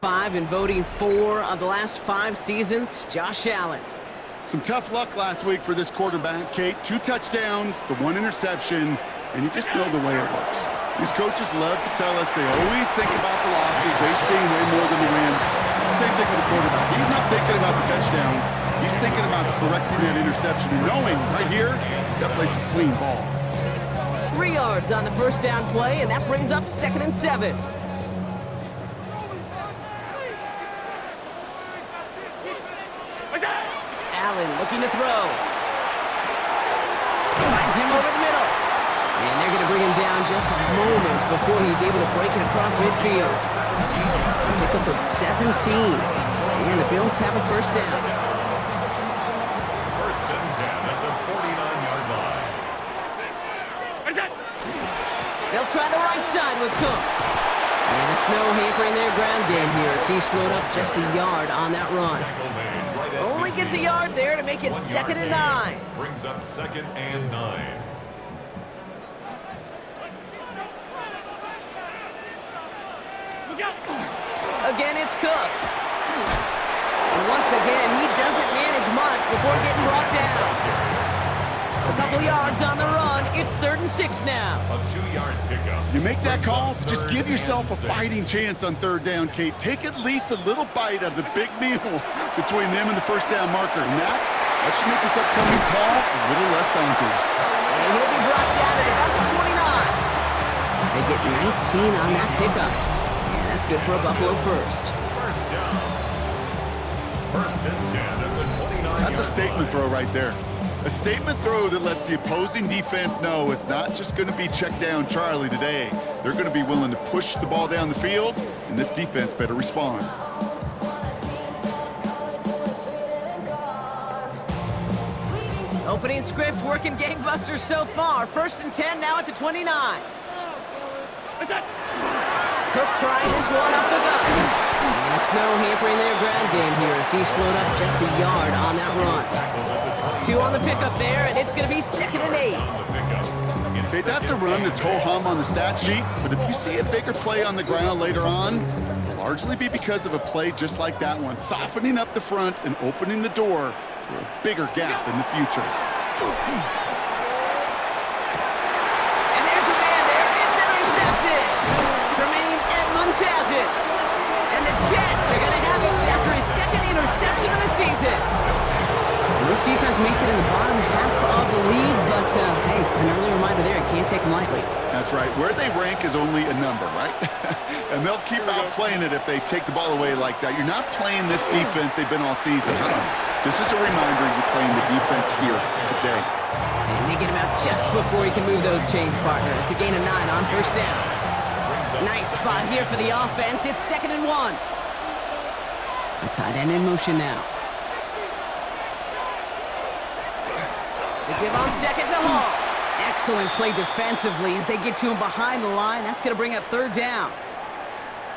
5 and voting 4 of the last 5 seasons, Josh Allen. Some tough luck last week for this quarterback, Kate. 2 touchdowns, the 1 interception, and you just know the way it works. These coaches love to tell us they always think about the losses. They sting way more than the wins. It's the same thing with the quarterback. He's not thinking about the touchdowns. He's thinking about correcting that interception and knowing right here he's got to play some clean ball. 3 yards on the first down play, and that brings up 2nd and 7. Allen looking to throw. Finds him over the middle. And they're going to bring him down just a moment before he's able to break it across midfield. Pick up of 17. And the Bills have a first down. First and 10 at the 49-yard line. They'll try the right side with Cook. And the snow hampering their ground game here as he slowed up just a yard on that run. Only gets a yard there to make it 2nd and 9. Brings up 2nd and 9. Again, it's Cook. And once again, he doesn't manage much before getting brought down. A couple yards on the run. It's 3rd and 6 now. A 2-yard pickup. You make that call to just give yourself a fighting chance on 3rd down, Kate. Take at least a little bite of the big meal between them and the first down marker. And that should make this upcoming call a little less daunting. And he'll be brought down at about the 29. They get 19 on that pickup. And that's good for a Buffalo first. First down. First and 10 at the 29. That's a statement throw right there. A statement throw that lets the opposing defense know it's not just going to be check down Charlie today. They're going to be willing to push the ball down the field, and this defense better respond. Opening script working gangbusters so far. 1st and 10 now at the 29. Cook trying his one up the gut. And the snow hampering their ground game here as he slowed up just a yard on that run. 2 on the pickup there, and it's going to be 2nd and 8. Okay, that's a run that's ho-hum on the stat sheet, but if you see a bigger play on the ground later on, it'll largely be because of a play just like that one, softening up the front and opening the door for a bigger gap in the future. And there's a man there. It's intercepted. Tremaine Edmonds has it. And the Jets are going to have it after his 2nd interception of the season. And this defense makes it in the bottom half of the league, but hey, an early reminder there, you can't take them lightly. That's right. Where they rank is only a number, right? And they'll keep outplaying it if they take the ball away like that. You're not playing this defense they've been all season. This is a reminder you're playing the defense here today. And they get him out just before he can move those chains, partner. It's a gain of 9 on first down. Nice spot here for the offense. It's 2nd and 1. The tight end in motion now. They give on 2nd to Hall. Excellent play defensively as they get to him behind the line. That's going to bring up 3rd down.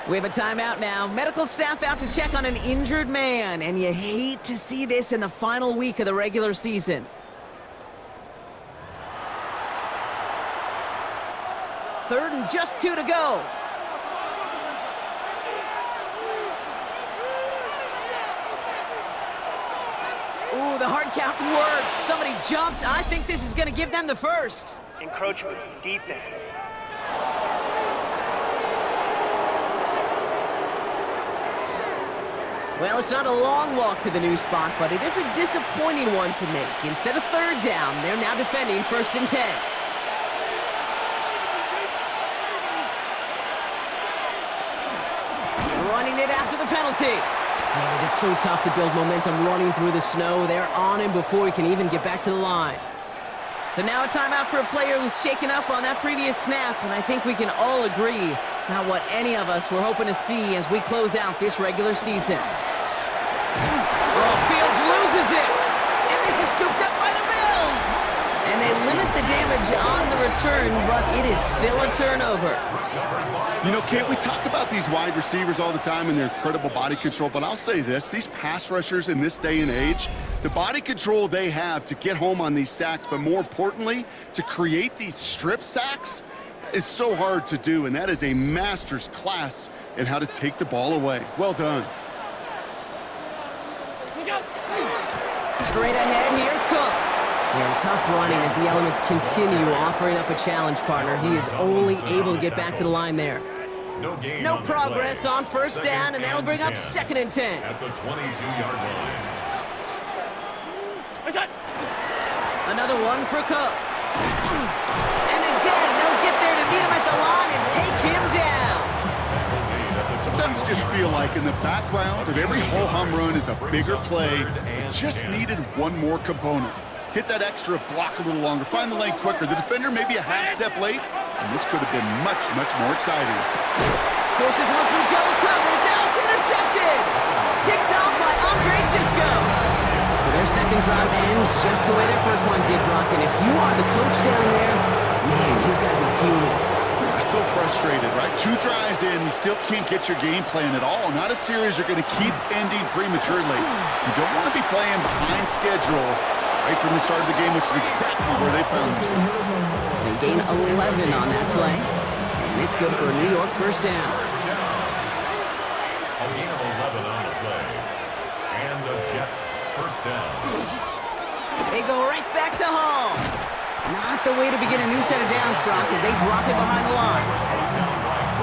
We have a timeout now. Medical staff out to check on an injured man, and you hate to see this in the final week of the regular season. Third and just 2 to go. Ooh, the hard count worked. Somebody jumped. I think this is going to give them the first. Encroachment, defense. Well, it's not a long walk to the new spot, but it is a disappointing one to make. Instead of 3rd down, they're now defending 1st and 10. Running it after the penalty. Man, it is so tough to build momentum running through the snow. They're on him before he can even get back to the line. So now a timeout for a player who's shaken up on that previous snap, and I think we can all agree not what any of us were hoping to see as we close out this regular season. Oh, Fields loses it, and this is scooped up by the Bills. And they limit the damage on the return, but it is still a turnover. You know, Kate, we talk about these wide receivers all the time and their incredible body control, but I'll say this, these pass rushers in this day and age, the body control they have to get home on these sacks, but more importantly, to create these strip sacks is so hard to do, and that is a master's class and how to take the ball away. Well done. Straight ahead, here's Cook. And tough running as the elements continue offering up a challenge partner. He is only able to get back to the line there. No progress on first down, and that'll bring up 2nd and 10. At the 22-yard line. Another one for Cook. And again, they'll get there to meet him at the line and take him down. Sometimes you just feel like in the background of every ho-hum run is a bigger play. It just needed one more component. Hit that extra block a little longer, find the lane quicker. The defender may be a half step late, and this could have been much, much more exciting. Forces one through double coverage. Now it's intercepted. Picked off by Andre Sisco. So their second drive ends just the way their first one did, Brock. And if you are the coach down there, man, you've got to be fuming. So frustrated, right? 2 drives in, you still can't get your game plan at all. Not a series you're going to keep ending prematurely. You don't want to be playing behind schedule right from the start of the game, which is exactly where they found themselves. They gain 11 on that play, and it's good for a New York first down. A gain of 11 on the play. And the Jets first down. They go right back to home. Not the way to begin a new set of downs, Brock, as they drop it behind the line.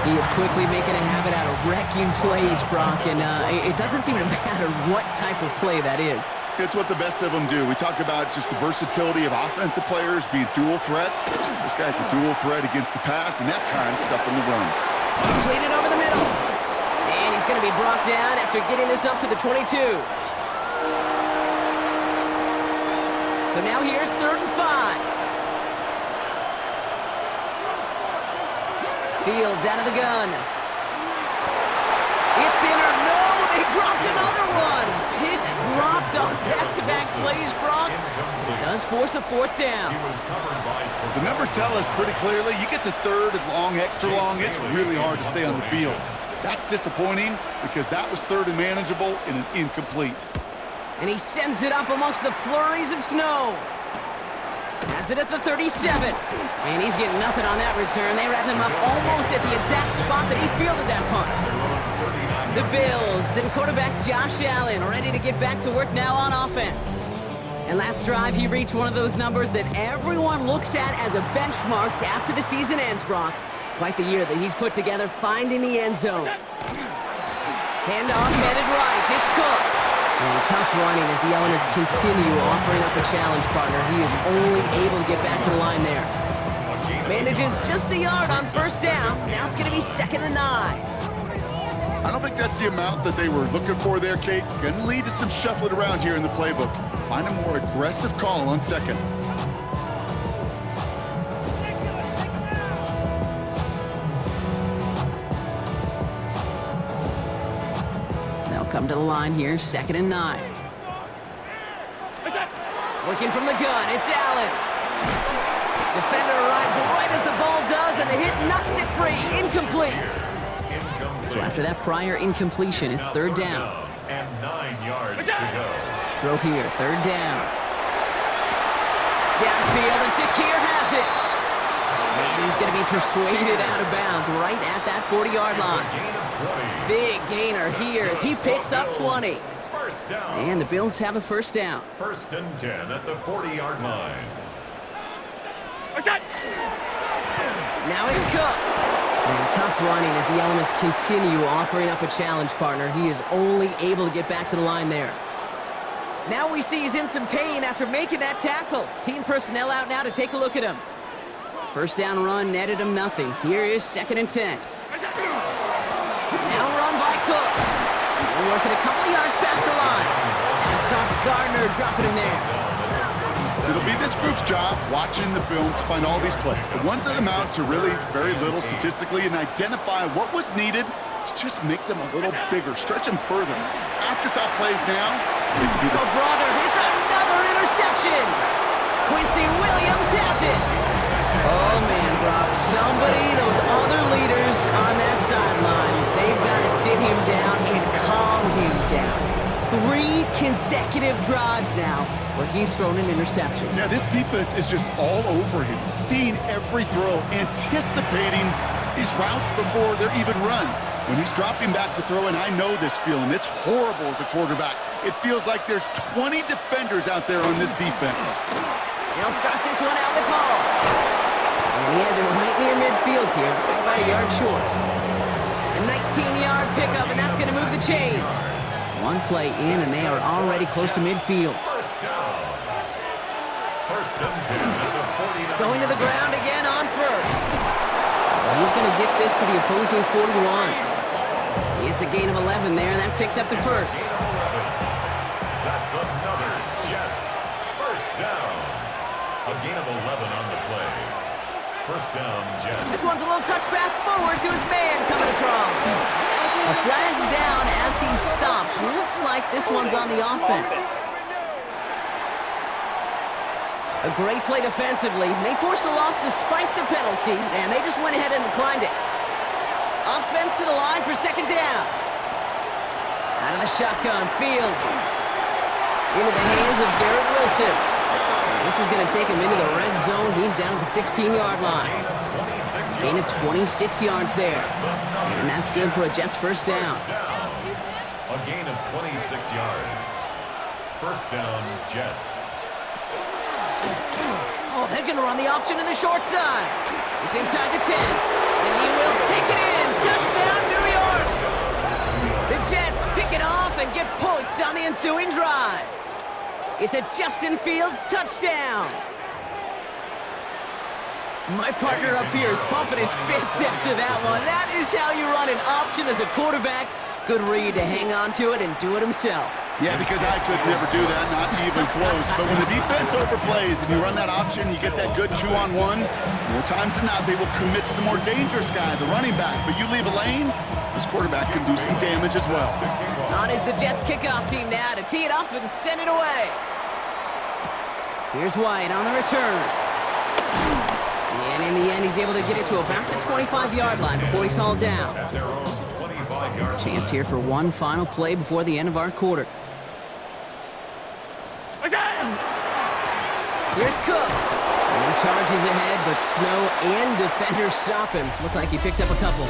He is quickly making a habit out of wrecking plays, Brock, and it doesn't seem to matter what type of play that is. It's what the best of them do. We talk about just the versatility of offensive players being dual threats. This guy's a dual threat against the pass, and that time stuffing the run. Played it over the middle. And he's going to be brought down after getting this up to the 22. So now here's 3rd and 5. Fields out of the gun. It's in or no, they dropped another one. Pitch dropped on back-to-back plays, Brock. It does force a 4th down. The numbers tell us pretty clearly, you get to 3rd and long, extra long, it's really hard to stay on the field. That's disappointing because that was 3rd and manageable and an incomplete. And he sends it up amongst the flurries of snow. Has it at the 37. And he's getting nothing on that return. They wrap him up almost at the exact spot that he fielded that punt. The Bills and quarterback Josh Allen ready to get back to work now on offense. And last drive, he reached one of those numbers that everyone looks at as a benchmark after the season ends, Brock. Quite the year that he's put together finding the end zone. Handoff headed right. It's Cook. And tough running as the elements continue offering up a challenge partner. He is only able to get back to the line there. Manages just a yard on first down. Now it's going to be 2nd and 9. I don't think that's the amount that they were looking for there, Kate. Going to lead to some shuffling around here in the playbook. Find a more aggressive call on 2nd. Come to the line here, 2nd and 9. Working from the gun, it's Allen. Defender arrives right as the ball does, and the hit knocks it free. Incomplete. So after that prior incompletion, it's 3rd down. And 9 yards to go. Throw here, 3rd down. Downfield, and Shakir has it. And he's going to be persuaded out of bounds right at that 40-yard line. Big gainer here as he picks up 20. First down. And the Bills have a first down. 1st and 10 at the 40-yard line. Now it's Cook. And tough running as the elements continue offering up a challenge partner. He is only able to get back to the line there. Now we see he's in some pain after making that tackle. Team personnel out now to take a look at him. First down run netted him nothing. Here is 2nd and 10. Now run by Cook. And working a couple of yards past the line. And Sauce Gardner dropping him there. It'll be this group's job watching the film to find all these plays. The ones that amount to really very little statistically and identify what was needed to just make them a little bigger, stretch them further. Afterthought plays now. Oh, brother, it's another interception. Quincy Williams has it. Oh, man, Brock, somebody, those other leaders on that sideline, they've got to sit him down and calm him down. 3 consecutive drives now where he's thrown an interception. Yeah, this defense is just all over him, seeing every throw, anticipating these routes before they're even run. When he's dropping back to throw in, I know this feeling. It's horrible as a quarterback. It feels like there's 20 defenders out there on this defense. He'll start this one out with Hall. And he has it right near midfield here. It's about a yard short. A 19-yard pickup, and that's going to move the chains. One play in, and they are already close to midfield. First and 10 at the 49. Going to the ground again on first. He's going to get this to the opposing 41. It's a gain of 11 there, and that picks up the first. That's another Jets. First down. A gain of 11 on the play. First down, Jets. This one's a little touch pass forward to his man coming across. A flag's down as he stops. Looks like this one's on the offense. A great play defensively. They forced a loss despite the penalty, and they just went ahead and declined it. Offense to the line for second down. Out of the shotgun, Fields. Into the hands of Garrett Wilson. This is going to take him into the red zone. He's down at the 16-yard line. Gain of 26 yards there. And that's good for a Jets first down. A gain of 26 yards. First down, Jets. Oh, they're going to run the option in the short side. It's inside the 10. And he will take it in. Touchdown, New York. The Jets pick it off and get points on the ensuing drive. It's a Justin Fields touchdown. My partner up here is pumping his fist after that one. That is how you run an option as a quarterback. Good read to hang on to it and do it himself. Yeah, because I could never do that, not even close. But when the defense overplays and you run that option, you get that good 2-on-1, more times than not, they will commit to the more dangerous guy, the running back. But you leave a lane, this quarterback can do some damage as well. On is the Jets kickoff team now to tee it up and send it away. Here's White on the return. And in the end, he's able to get it to about the 25-yard line before he's hauled down. Chance here for one final play before the end of our quarter. Here's Cook. And he charges ahead, but Snow and defenders stop him. Looked like he picked up a couple.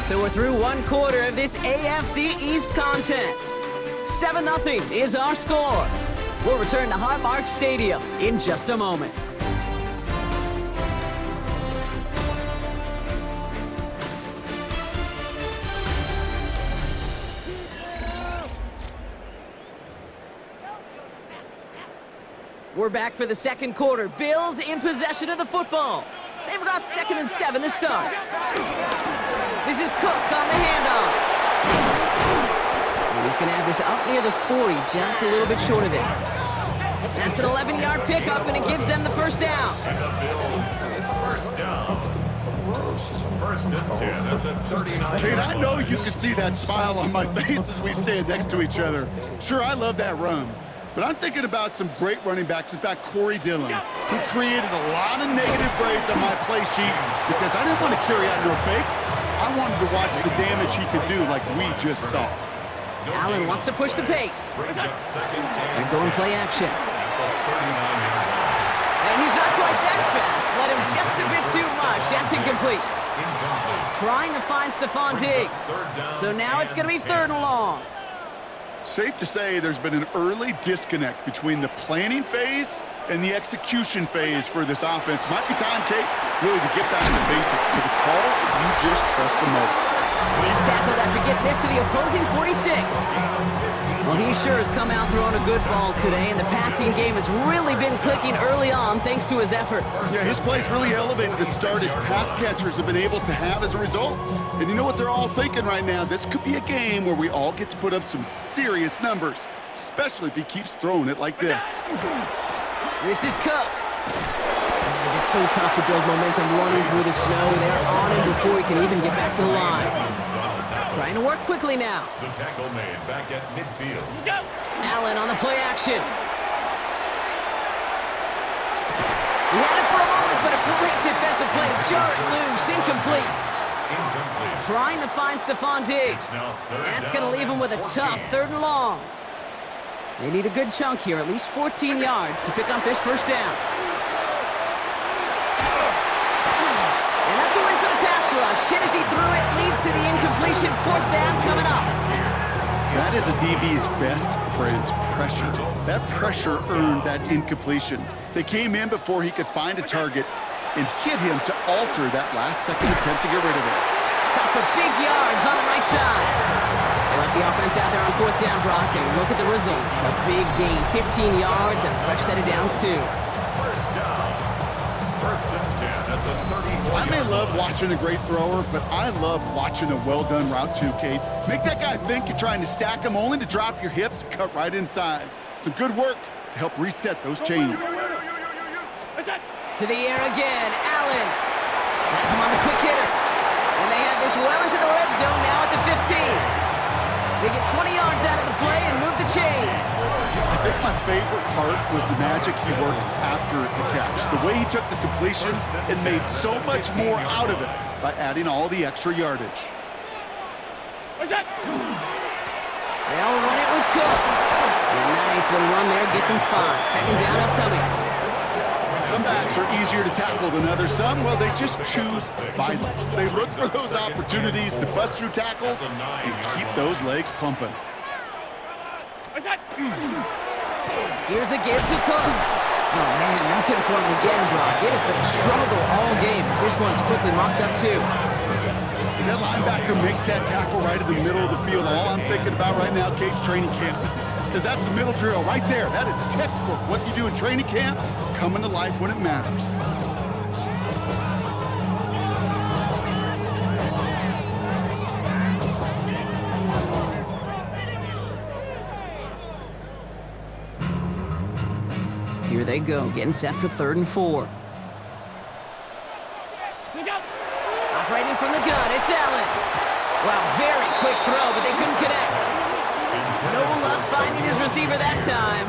So we're through one quarter of this AFC East contest. 7-0 is our score. We'll return to Highmark Stadium in just a moment. We're back for the second quarter. Bills in possession of the football. They've got 2nd and 7 to start. This is Cook on the handoff. And he's going to have this up near the 40, just a little bit short of it. That's an 11-yard pickup, and it gives them the first down. First down. First and 10 at the 39. Kate, I know you can see that smile on my face as we stand next to each other. Sure, I love that run. But I'm thinking about some great running backs. In fact, Corey Dillon, who created a lot of negative grades on my play sheet because I didn't want to carry out no fake. I wanted to watch the damage he could do like we just saw. Allen wants to push the pace. They're going play action. And he's not quite that fast. Let him just a bit too much. That's incomplete. Trying to find Stephon Diggs. So now it's going to be 3rd and long. Safe to say there's been an early disconnect between the planning phase and the execution phase for this offense. Might be time, Kate, really to get back to basics, to the calls that you just trust the most. And he's tackled after getting this to the opposing 46. Well, he sure has come out throwing a good ball today, and the passing game has really been clicking early on thanks to his efforts. Yeah, his play's really elevated the start his pass catchers have been able to have as a result. And you know what they're all thinking right now? This could be a game where we all get to put up some serious numbers, especially if he keeps throwing it like this. This is Cook. It is so tough to build momentum running through the snow. They're on him before he can even get back to the line. Trying to work quickly now. The tackle made back at midfield. Allen on the play action. He had it for a moment, but a great defensive play to jar it loose. Incomplete. Trying to find Stephon Diggs. That's going to leave him with a tough 3rd and long. They need a good chunk here, at least 14 yards to pick up this first down. And that's a win for the pass rush. motion as he threw it leads to the incompletion. Fourth down coming up. That is a DB's best friend, pressure. That pressure earned that incompletion. They came in before he could find a target and hit him to alter that last-second attempt to get rid of it. Caught for big yards on the right side. They left the offense out there on fourth down, Brock, and look at the results. A big gain, 15 yards, and a fresh set of downs, too. First down. First and 10 at the 34. I may love watching a great thrower, but I love watching a well-done route too, Kate. Make that guy think you're trying to stack him only to drop your hips, cut right inside. Some good work to help reset those chains. To the air again, Allen. That's him on the quick hitter. And they have this well into the red zone now at the 15. They get 20 yards out of the play and move the chains. I think my favorite part was the magic he worked after the catch. The way he took the completion and made so much more out of it by adding all the extra yardage. They'll run it with Cook. And a nice little run there gets him 5. Second down upcoming. Some backs are easier to tackle than others. Some, well, they just choose violence. They look for those opportunities to bust through tackles and keep those legs pumping. Here's a give to Cook. Oh, man, nothing for him again, Brock. It has been a struggle all game as this one's quickly mopped up, too. As that linebacker makes that tackle right in the middle of the field, all I'm thinking about right now, Kate's training camp. Because that's the middle drill right there. That is textbook. What you do in training camp, coming to life when it matters. Here they go, getting set for 3rd and 4. Operating from the gun, it's Allen. Wow, very quick throw, but they couldn't connect. No luck finding his receiver that time.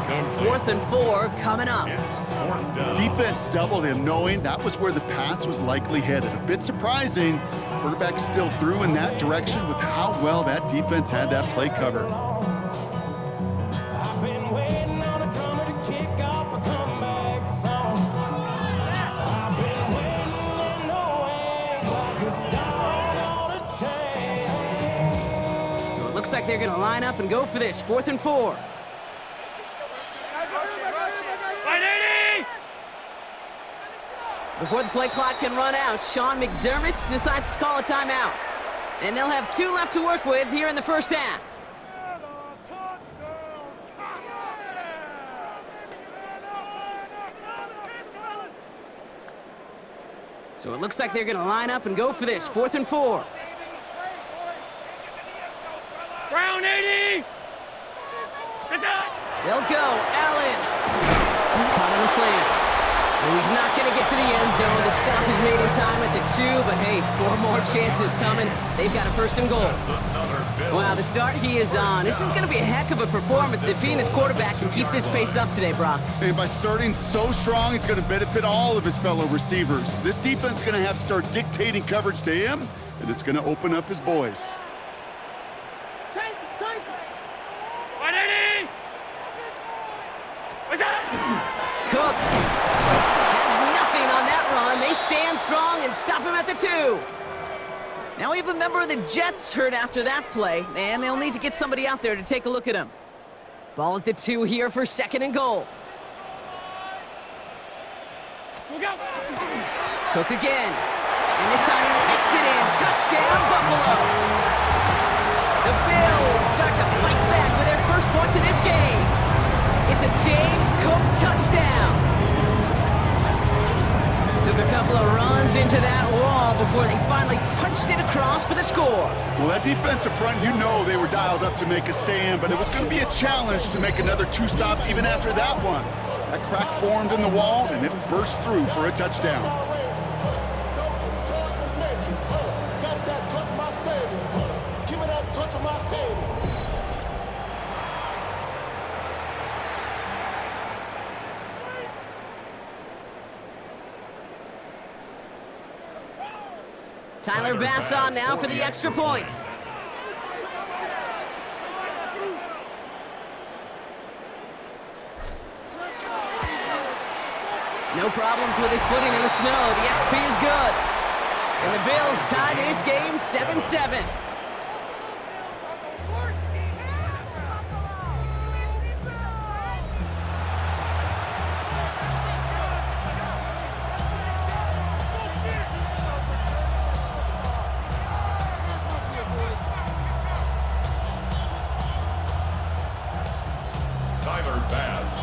And 4th and 4 coming up. Defense doubled him, knowing that was where the pass was likely headed. A bit surprising. Quarterback still threw in that direction with how well that defense had that play covered. Looks like they're going to line up and go for this. 4th and 4. Before the play clock can run out, Sean McDermott decides to call a timeout. And they'll have 2 left to work with here in the first half. So it looks like they're going to line up and go for this. 4th and 4. Brown 80! They'll go. Allen. Caught on the slant. Well, he's not going to get to the end zone. The stop is made in time at the 2, but hey, 4 more chances coming. They've got a 1st and goal. Wow, the start he is on. This is going to be a heck of a performance if he and his quarterback can keep this pace up today, Brock. And by starting so strong, he's going to benefit all of his fellow receivers. This defense is going to have to start dictating coverage to him, and it's going to open up his boys. Cook has nothing on that run. They stand strong and stop him at the 2. Now we have a member of the Jets hurt after that play, and they'll need to get somebody out there to take a look at him. Ball at the 2 here for 2nd and goal. Cook again. And this time he makes it in. Touchdown, Buffalo. The Bills start to fight back with their first points in this game. It's a James Cook touchdown. Took a couple of runs into that wall before they finally punched it across for the score. Well, that defensive front, you know they were dialed up to make a stand, but it was going to be a challenge to make another 2 stops even after that one. That crack formed in the wall, and it burst through for a touchdown. Tyler Bass on now for the extra point. No problems with his footing in the snow. The XP is good. And the Bills tie this game 7-7.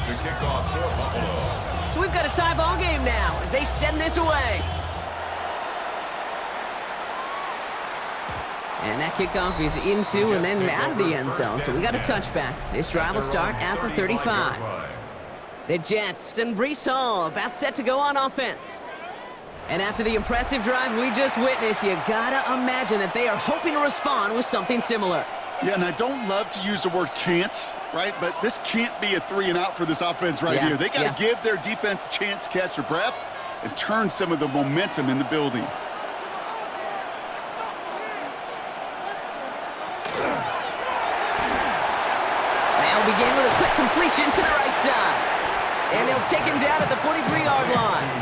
To kick off for Buffalo. So we've got a tie ball game now as they send this away. And that kickoff is into and then out of the end zone, so we got a touchback. This drive will start at the 35. The Jets and Breece Hall about set to go on offense. And after the impressive drive we just witnessed, you gotta imagine that they are hoping to respond with something similar. Yeah, and I don't love to use the word can't, right? But this can't be a 3-and-out for this offense right here. They got to give their defense a chance to catch their breath and turn some of the momentum in the building. They'll begin with a quick completion to the right side. And they'll take him down at the 43-yard line.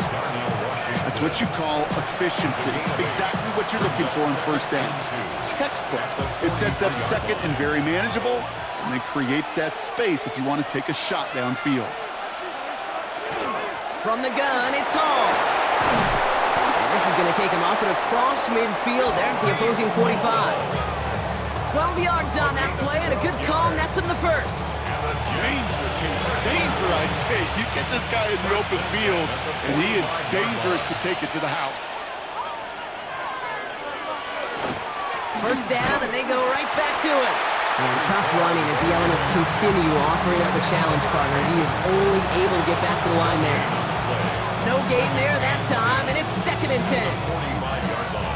That's what you call efficiency. Exactly what you're looking for in first down. Textbook. It sets up second and very manageable, and then creates that space if you want to take a shot downfield. From the gun, it's Hall. And this is going to take him up and across midfield there at the opposing 45. 12 yards on that play, and a good call nets him the first. Danger, King. Danger, I say. You get this guy in the open field, and he is dangerous to take it to the house. First down, and they go right back to it. And tough running as the elements continue offering up a challenge partner. He is only able to get back to the line there. No gain there that time, and it's 2nd and 10.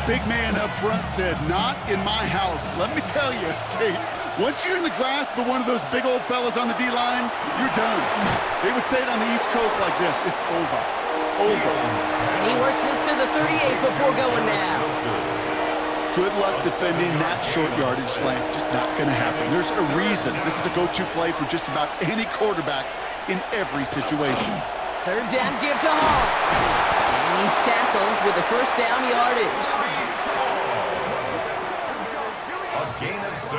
Big man up front said, not in my house. Let me tell you, Kate, once you're in the grasp of one of those big old fellas on the D-line, you're done. They would say it on the East Coast like this, it's over. Over. And he works this to the 38 before going now. Good luck defending that short yardage slant. Just not going to happen. There's a reason. This is a go-to play for just about any quarterback in every situation. 3rd down give to Hall. And he's tackled with the first down yardage. A gain of 6.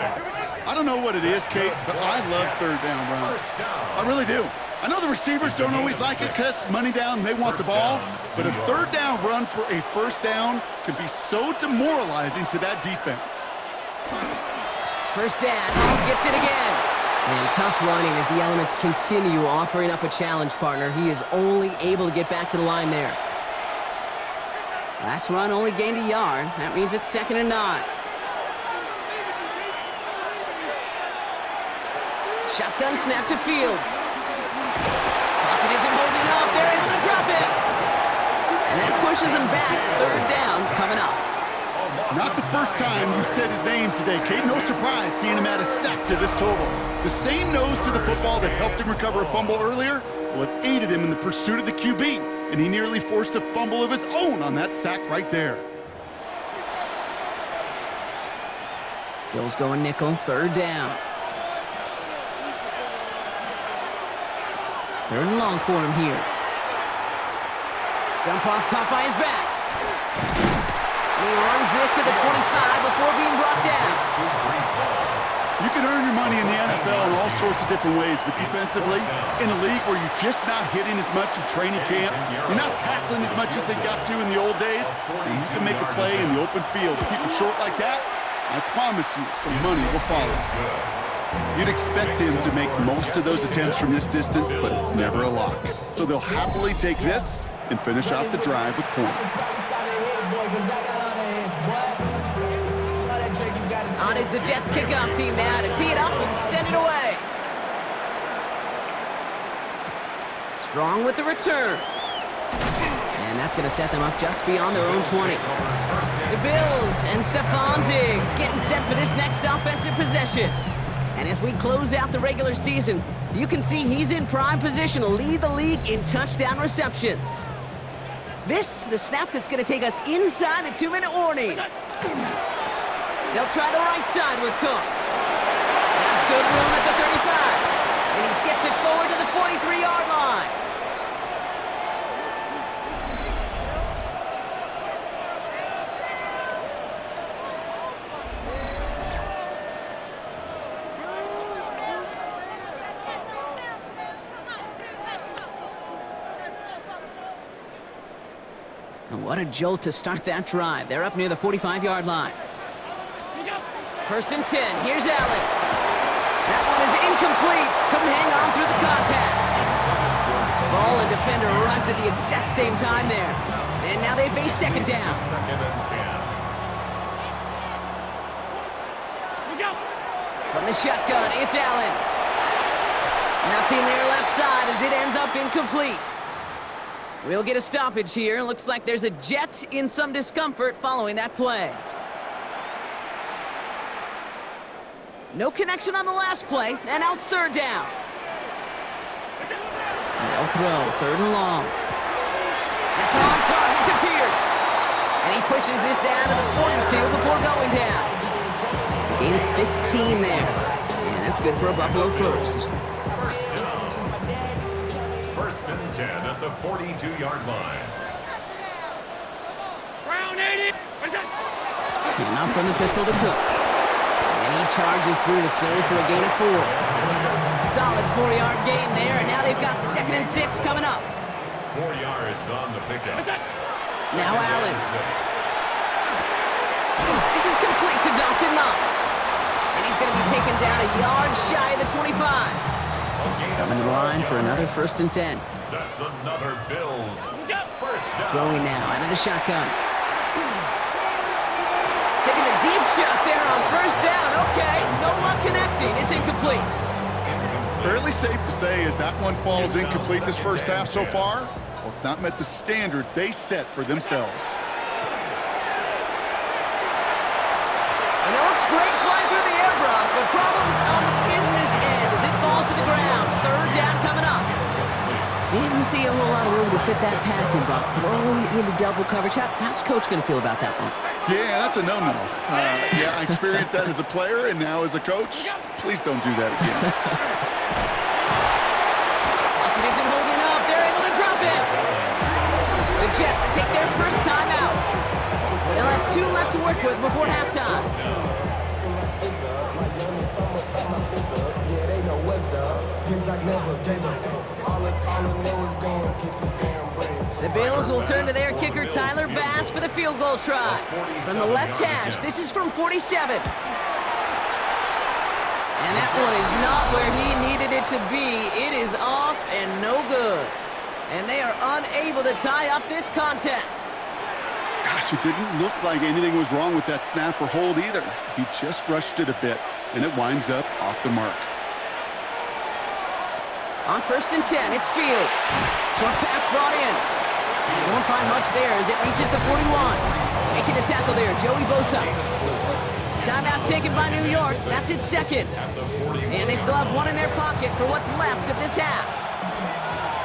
I don't know what it is, Kate, but I love 3rd down runs. I really do. I know the receivers don't always like it because money down, they want the ball, but a 3rd down run for a first down can be so demoralizing to that defense. First down, Hall gets it again. And tough running as the elements continue offering up a challenge partner. He is only able to get back to the line there. Last run only gained a yard. That means it's 2nd and 9. Shotgun snap to Fields. Pocket isn't holding up. They're able to drop it. And that pushes him back. 3rd down coming up. Not the first time you said his name today, Kate. No surprise seeing him add a sack to this total. The same nose to the football that helped him recover a fumble earlier will have aided him in the pursuit of the QB, and he nearly forced a fumble of his own on that sack right there. Bills going nickel, 3rd down. 3rd and long for him here. Dump off caught by his back. And he runs this to the 25 before being brought down. You can earn your money in the NFL in all sorts of different ways, but defensively, in a league where you're just not hitting as much in training camp, you're not tackling as much as they got to in the old days, and you can make a play in the open field. Keep them short like that, I promise you some money will follow. You'd expect him to make most of those attempts from this distance, but it's never a lock. So they'll happily take this and finish off the drive with points. On is the Jets kickoff team now to tee it up and send it away. Strong with the return. And that's going to set them up just beyond their own 20. The Bills and Stephon Diggs getting set for this next offensive possession. And as we close out the regular season, you can see he's in prime position to lead the league in touchdown receptions. This, the snap that's going to take us inside the 2-minute warning. They'll try the right side with Cook. Has good room at the 35. And he gets it forward to the 43-yard line. And what a jolt to start that drive. They're up near the 45-yard line. First and 10. Here's Allen. That one is incomplete. Couldn't hang on through the contact. Ball and defender arrived at the exact same time there. And now they face second down. Second and 10. From the shotgun, it's Allen. Nothing there left side as it ends up incomplete. We'll get a stoppage here. Looks like there's a Jet in some discomfort following that play. No connection on the last play, and now it's third down. They'll throw, third and long. That's on target to Pierce. And he pushes this down to the 42 before going down. Gain of 15 there. And that's good for a Buffalo first. First down. First and 10 at the 42-yard line. Brown 80. And now from the pistol to Cook. And he charges through the snow for a gain of 4. Solid 4-yard gain there, and now they've got second and 6 coming up. 4 yards on the pickup. Now Allen. 6. This is complete to Dawson Knox. And he's going to be taken down a yard shy of the 25. Coming to the line for another first and 10. That's another Bills. First down. Throwing now out of the shotgun. Taking a deep shot there on first down. Okay, no luck connecting. It's incomplete. Fairly safe to say as that one falls incomplete this first half so far. Well, it's not met the standard they set for themselves. And it looks great flying through the air, Brock, but problems on the business end as it falls to the ground. Third down coming up. Didn't see a whole lot of room to fit that passing, Brock. Throwing into double coverage. How's Coach going to feel about that one? Yeah, that's a no-no. Yeah, I experienced that as a player and now as a coach. Please don't do that again. It isn't holding up. They're able to drop it. The Jets take their first time out. They'll have 2 left to work with before halftime. The Bills will turn to their kicker, Tyler Bass, for the field goal try. From the left hash, this is from 47. And that one is not where he needed it to be. It is off and no good. And they are unable to tie up this contest. Gosh, it didn't look like anything was wrong with that snap or hold either. He just rushed it a bit, and it winds up off the mark. On first and 10, it's Fields. Short pass brought in. You won't find much there as it reaches the 41. Making the tackle there, Joey Bosa. Timeout taken by New York. That's its second. And they still have 1 in their pocket for what's left of this half.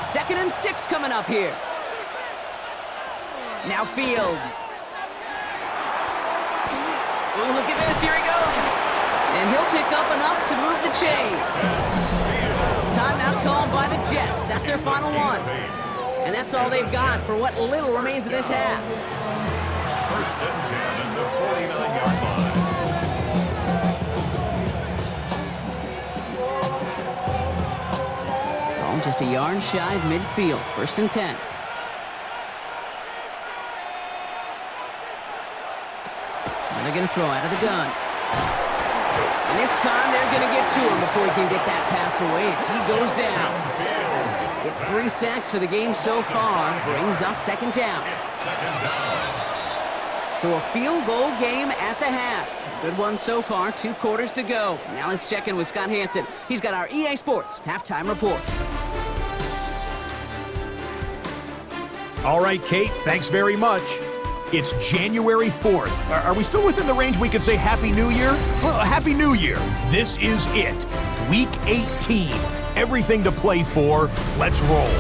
Second and 6 coming up here. Now Fields. Ooh, look at this. Here he goes. And he'll pick up enough to move the chains. Timeout called by the Jets. That's their final one. And that's all they've got for what little remains of this half. First and 10 at the 49-yard line. Ball just a yard shy of midfield. First and 10. And they're going to throw out of the gun. And this time they're going to get to him before he can get that pass away as he goes down. It's 3 sacks for the game so far. Brings up second down. So a field goal game at the half. Good one so far. 2 quarters to go. Now let's check in with Scott Hansen. He's got our EA Sports halftime report. All right, Kate, thanks very much. It's January 4th. Are we still within the range we can say Happy New Year? Well, Happy New Year. This is it. Week 18. Everything to play for. Let's roll.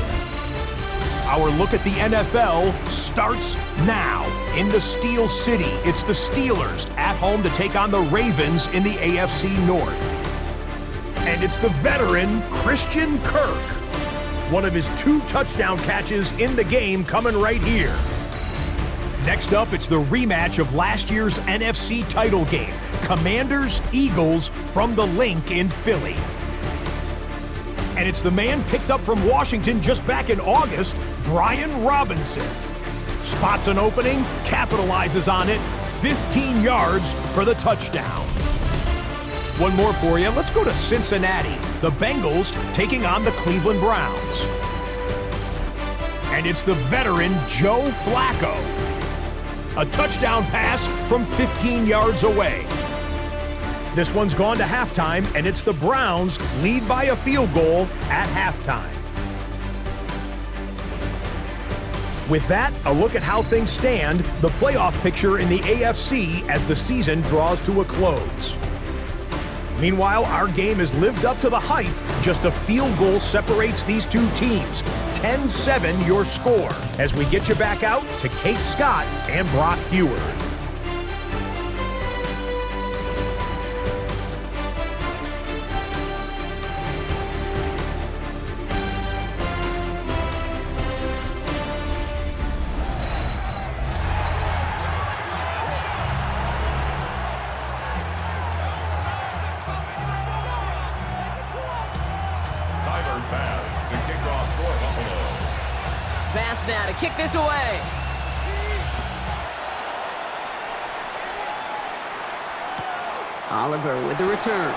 Our look at the NFL starts now. In the Steel City, it's the Steelers at home to take on the Ravens in the AFC North. And it's the veteran Christian Kirk. One of his 2 touchdown catches in the game coming right here. Next up, it's the rematch of last year's NFC title game. Commanders-Eagles from the Link in Philly. And it's the man picked up from Washington just back in August, Brian Robinson. Spots an opening, capitalizes on it, 15 yards for the touchdown. One more for you. Let's go to Cincinnati. The Bengals taking on the Cleveland Browns. And it's the veteran Joe Flacco. A touchdown pass from 15 yards away. This one's gone to halftime, and it's the Browns lead by a field goal at halftime. With that, a look at how things stand, the playoff picture in the AFC as the season draws to a close. Meanwhile, our game has lived up to the hype. Just a field goal separates these two teams. 10-7 your score as we get you back out to Kate Scott and Brock Heward. Bass now to kick this away. Oliver with the return.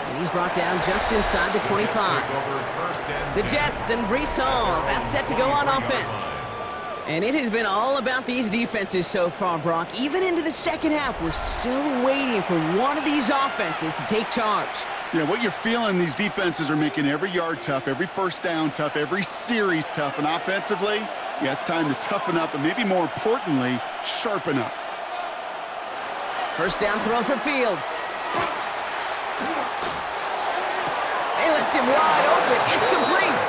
And he's brought down just inside the 25. The Jets and Breece Hall about set to go on offense. And it has been all about these defenses so far, Brock. Even into the second half, we're still waiting for one of these offenses to take charge. Yeah, what you're feeling, these defenses are making every yard tough, every first down tough, every series tough. And offensively, yeah, it's time to toughen up and maybe more importantly, sharpen up. First down throw for Fields. They left him wide open. It's complete.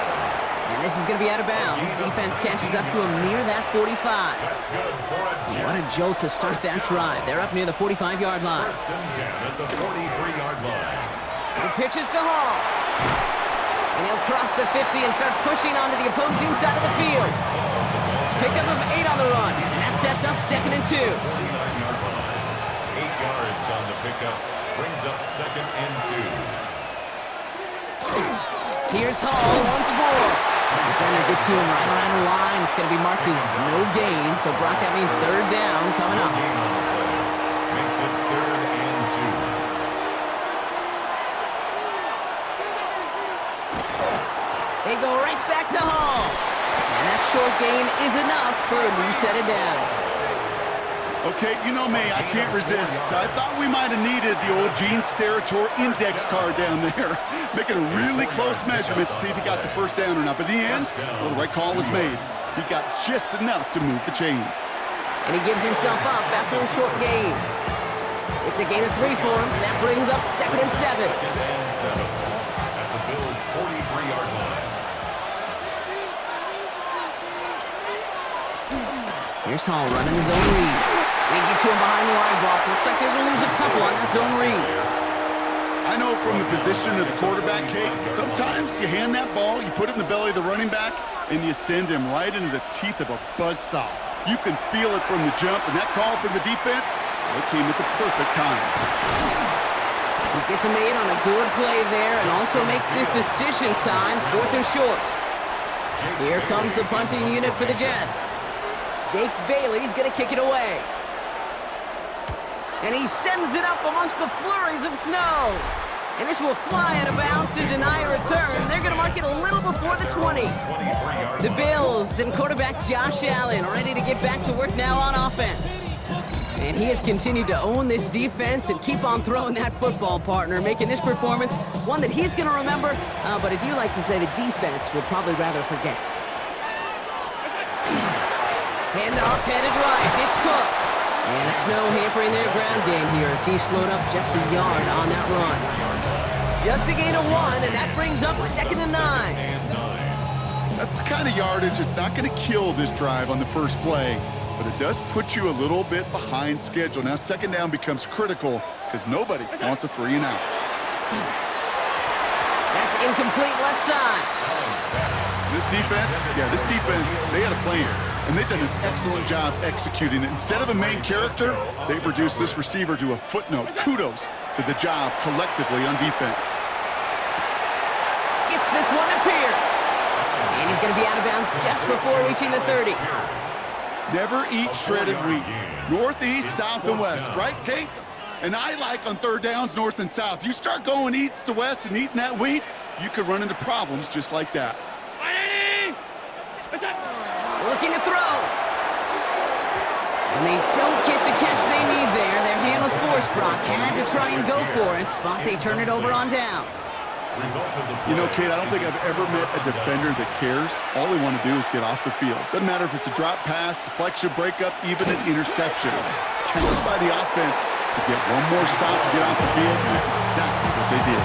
And this is going to be out of bounds. Defense catches up to him near that 45. That's good for a Jets. What a jolt to start that drive. They're up near the 45-yard line. First and 10 at the 43-yard line. The pitch is to Hall. And he'll cross the 50 and start pushing onto the opposing side of the field. Pickup of 8 on the run. And that sets up 2nd and 2. 49-yard line. 8 yards on the pickup. Brings up 2nd and 2. Here's Hall once more. Defender gets to him right around the line. It's going to be marked as no gain. So, Brock, that means 3rd down coming up. Makes it 3rd and 2. They go right back to Hall. And that short gain is enough for a new set of downs. Okay, you know me, I can't resist. I thought we might have needed the old Gene Steratore index card down there. Making a really close measurement to see if he got the first down or not. But in the end, well, the right call was made. He got just enough to move the chains. And he gives himself up after a short gain. It's a gain of 3 for him. That brings up 2nd and 7. 2nd and 7 at the Bills' 43-yard line. Here's Hall running his own read. They get to him behind the line block. Looks like they're going to lose a couple on that zone read. I know from the position of the quarterback, Kate, sometimes you hand that ball, you put it in the belly of the running back, and you send him right into the teeth of a buzzsaw. You can feel it from the jump, and that call from the defense, it came at the perfect time. He gets a made on a good play there and also makes this decision time 4th and short. Here comes the punting unit for the Jets. Jake Bailey's going to kick it away. And he sends it up amongst the flurries of snow. And this will fly out of bounds to deny a return. They're going to mark it a little before the 20. The Bills and quarterback Josh Allen ready to get back to work now on offense. And he has continued to own this defense and keep on throwing that football, partner, making this performance one that he's going to remember. But as you like to say, the defense will probably rather forget. Handoff headed right. It's Cook. And the snow hampering their ground game here as he slowed up just a yard on that run. Just a gain of 1, and that brings up 2nd and 9. That's the kind of yardage that's not going to kill this drive on the first play, but it does put you a little bit behind schedule. Now 2nd down becomes critical because nobody wants a 3 and out. That's incomplete left side. This defense, they had a plan. And they've done an excellent job executing it. Instead of a main character, they've reduced this receiver to a footnote. Kudos to the job collectively on defense. Gets this one to Pierce. And he's going to be out of bounds just before reaching the 30. Never eat shredded wheat. North, east, south, and west, right, Kate? And I like on third downs, north and south. You start going east to west and eating that wheat, you could run into problems just like that. Looking to throw. And they don't get the catch they need there. Their hand was forced. Brock had to try and go for it, but they turn it over on downs. You know, Kate, I don't think I've ever met a defender that cares. All they want to do is get off the field. Doesn't matter if it's a drop pass, deflection, breakup, even an interception. Challenged by the offense to get one more stop to get off the field, and that's exactly what they did.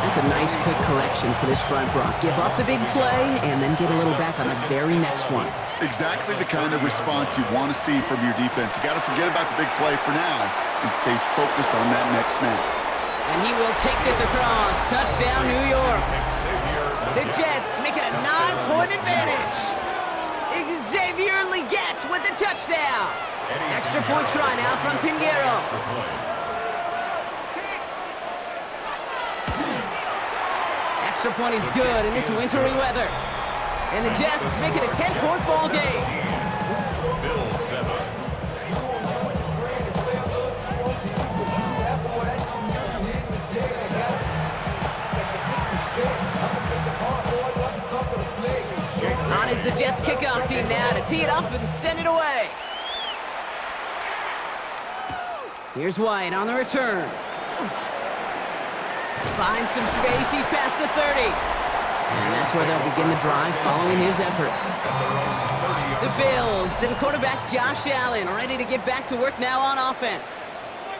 That's a nice quick correction for this front, Brock. Give up the big play and then get a little back on the very next one. Exactly the kind of response you want to see from your defense. You got to forget about the big play for now and stay focused on that next snap. And he will take this across. Touchdown, New York. The Jets make it a 9-point advantage. Xavier Legette with the touchdown. Extra point try now from Pinheiro. Extra point is good in this wintry weather. And the Jets make it a 10-point ball game. Bill 7. On is the Jets kickoff team now to tee it up and send it away. Here's White on the return. Finds some space, he's past the 30. And that's where they'll begin the drive following his effort. The Bills and quarterback Josh Allen ready to get back to work now on offense.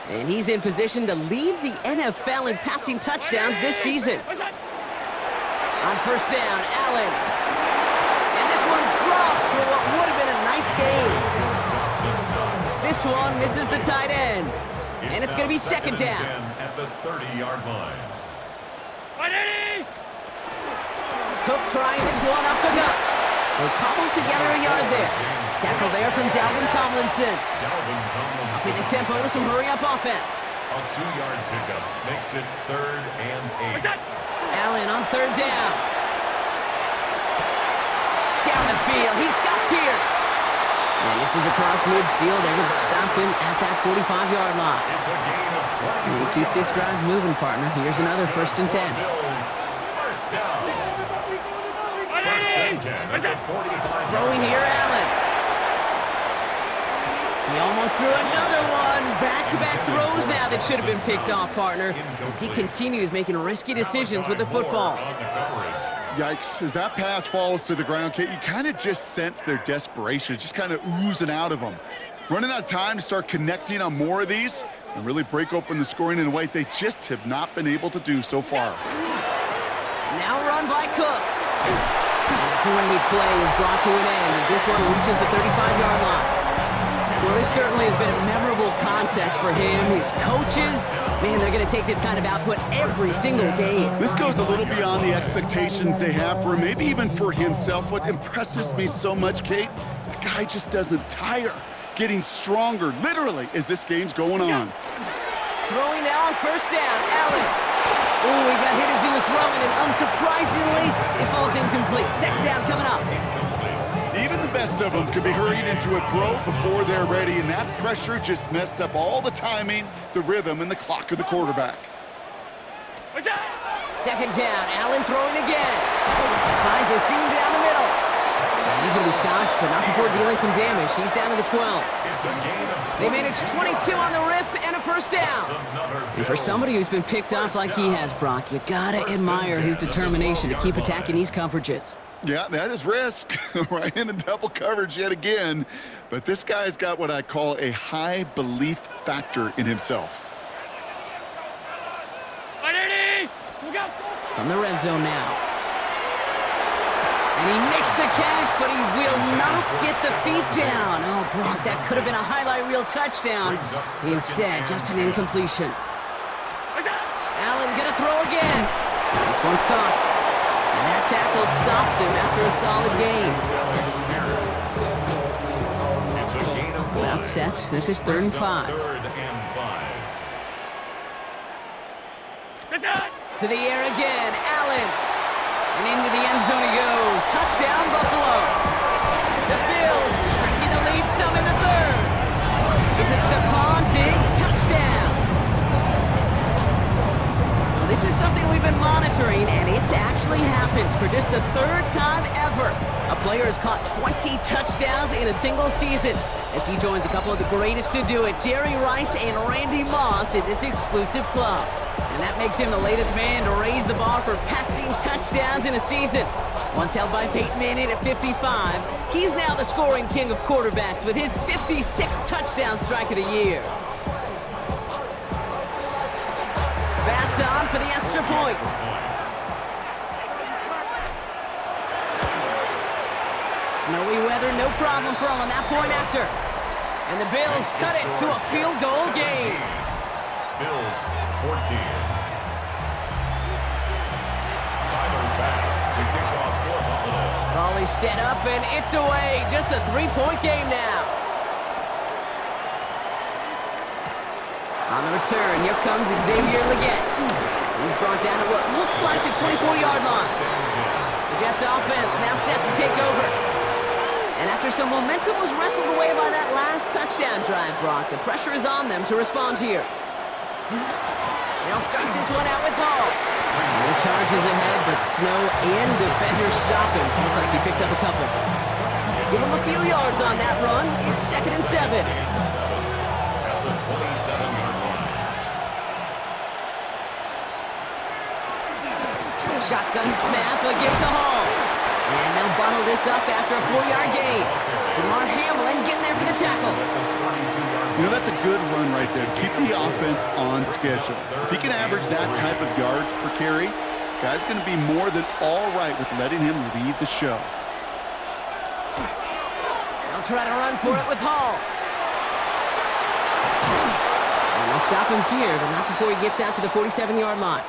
And he's in position to lead the NFL in passing touchdowns this season. On first down, Allen. And this one's dropped for what would have been a nice gain. This one misses the tight end. And it's going to be second down. At the 30-yard line. Cook trying this one up the gut. They'll cobble together a yard there. Tackle there from Dalvin Tomlinson. Upping the tempo with some hurry-up offense. A 2-yard pickup makes it 3rd and 8. Allen on third down. Down the field, he's got Pierce. And this is across midfield. They're going to stop him at that 45-yard line. It's a gain of 20. You keep this drive moving, partner. Here's another 1st and 10. Bills, first down. First and 10 at the 45. Throwing here, Allen. He almost threw another one. Back-to-back throws now that should have been picked off, partner, as he continues making risky decisions with the football. Yikes, as that pass falls to the ground, Kate, you kind of just sense their desperation, just kind of oozing out of them. Running out of time to start connecting on more of these and really break open the scoring in a way they just have not been able to do so far. Now run by Cook. Great play is brought to an end as this one reaches the 35-yard line. Well, this certainly has been a memorable contest for him. His coaches, man, they're going to take this kind of output every single game. This goes a little beyond the expectations they have for him, maybe even for himself. What impresses me so much, Kate, the guy just doesn't tire. Getting stronger, literally, as this game's going on. Throwing now on first down, Allen. Oh, he got hit as he was throwing, and unsurprisingly, it falls incomplete. Second down coming up. Even the best of them could be hurried into a throw before they're ready, and that pressure just messed up all the timing, the rhythm, and the clock of the quarterback. Second down, Allen throwing again. Finds a seam down the middle. He's going to be stopped, but not before dealing some damage. He's down to the 12. They managed 22 on the rip and a first down. And for somebody who's been picked off like he has, Brock, you got to admire his determination to keep attacking these coverages. Yeah, that is risk. Right into double coverage yet again. But this guy's got what I call a high belief factor in himself. From the red zone now. And he makes the catch, but he will not get the feet down. Oh, Brock, that could have been a highlight reel touchdown. Instead, just an incompletion. Allen gonna throw again. This one's caught. And that tackle stops him after a solid gain. Well set. This is 3rd and 5. To the air again, Allen. And into the end zone he goes. Touchdown, Buffalo. The Bills shrinking the lead lead some in the third. It's a Stephon Diggs touchdown. Well, this is something we've been monitoring, and it's actually happened for just the third time ever. A player has caught 20 touchdowns in a single season as he joins a couple of the greatest to do it, Jerry Rice and Randy Moss, in this exclusive club. And that makes him the latest man to raise the bar for passing touchdowns in a season. Once held by Peyton Manning at 55, he's now the scoring king of quarterbacks with his 56th touchdown strike of the year. Bass on for the extra point. Snowy weather, no problem for him on that point after. And the Bills cut it to a field goal game. Bills 14. Tyler Bass to kick off for Buffalo. Raleigh set up and it's away. Just a 3-point game now. On the return, here comes Xavier Legette. He's brought down at what looks like the 24-yard line. The Jets offense now set to take over. And after some momentum was wrestled away by that last touchdown drive, Brock, the pressure is on them to respond here. They'll start this one out with Hall. And he charges ahead, but Snow and defenders stop him. Looked like he picked up a couple. Give him a few yards on that run. It's 2nd and 7. At the 27-yard line. Shotgun snap, a gift to Hall. And they'll bottle this up after a 4-yard gain. DeMar Hamlin getting there for the tackle. You know, that's a good run right there. Keep the offense on schedule. If he can average that type of yards per carry, this guy's going to be more than all right with letting him lead the show. They'll try to run for it with Hall. And they'll stop him here, but not before he gets out to the 47-yard line.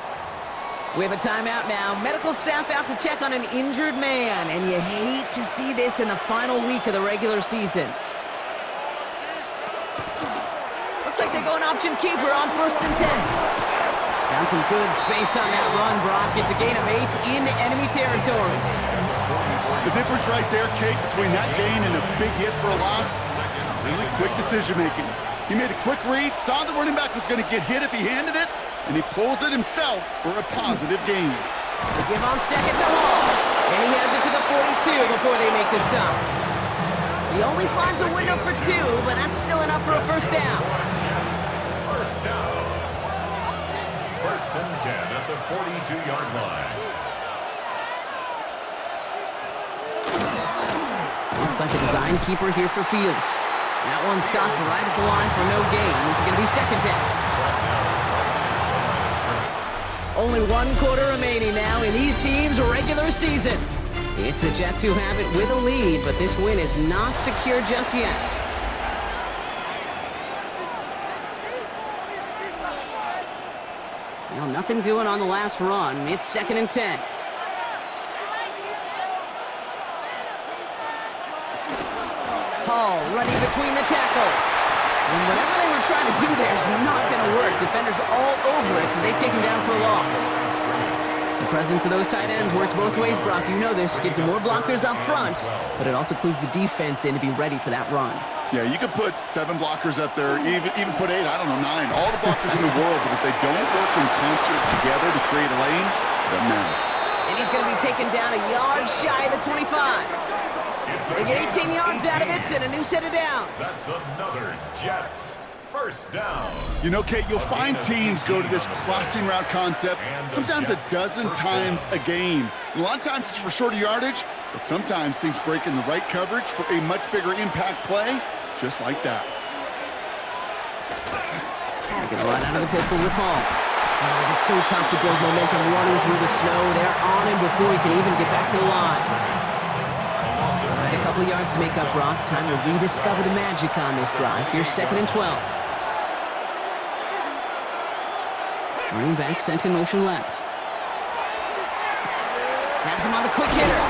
We have a timeout now. Medical staff out to check on an injured man, and you hate to see this in the final week of the regular season. Looks like they're going option keeper on 1st and 10. Found some good space on that run, Brock. It's a gain of 8 into enemy territory. The difference right there, Kate, between that gain and a big hit for a loss, really quick decision-making. He made a quick read, saw the running back was going to get hit if he handed it, and he pulls it himself for a positive gain. They give on 2nd to Hall, and he has it to the 42 before they make the stop. He only finds a window for 2, but that's still enough for a 1st down. First down. 1st and 10 at the 42-yard line. Looks like a design keeper here for Fields. That one stopped right at the line for no gain. This is going to be 2nd down. Only 1 quarter remaining now in these teams' regular season. It's the Jets who have it with a lead, but this win is not secure just yet. Well, nothing doing on the last run. It's 2nd and 10. Hall running between the tackles. And whatever they were trying to do there is not going to work. Defenders all over it, so they take him down for a loss. The presence of those tight ends works both ways, Brock. You know this. Gives them more blockers up front, but it also clues the defense in to be ready for that run. Yeah, you could put 7 blockers up there, even put 8, I don't know, 9. All the blockers in the world, but if they don't work in concert together to create a lane, it doesn't matter. And he's going to be taken down a yard shy of the 25. They get 18 yards out of it and a new set of downs. That's another Jets first down. You know, Kate, you'll find teams go to this crossing route concept sometimes a dozen times a game. And a lot of times it's for shorter yardage, but sometimes things break in the right coverage for a much bigger impact play, just like that. They're going to run out of the pistol with Hall. Man, it is so tough to build momentum running through the snow. They're on him before he can even get back to the line. A couple of yards to make up, Brock. Time to rediscover the magic on this drive. Here's 2nd and 12. Running back sent in motion left. Has him on the quick hitter.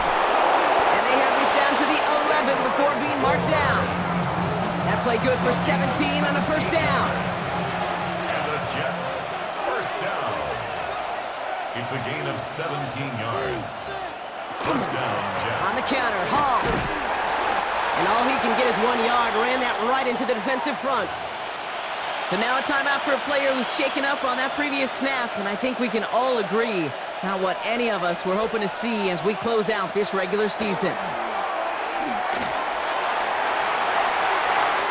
And they have this down to the 11 before being marked down. That play good for 17 on a 1st down. And the Jets first down. It's a gain of 17 yards. First down, Jets. On the counter, Hall. And all he can get is 1 yard, ran that right into the defensive front. So now a timeout for a player who's shaken up on that previous snap, and I think we can all agree not what any of us were hoping to see as we close out this regular season.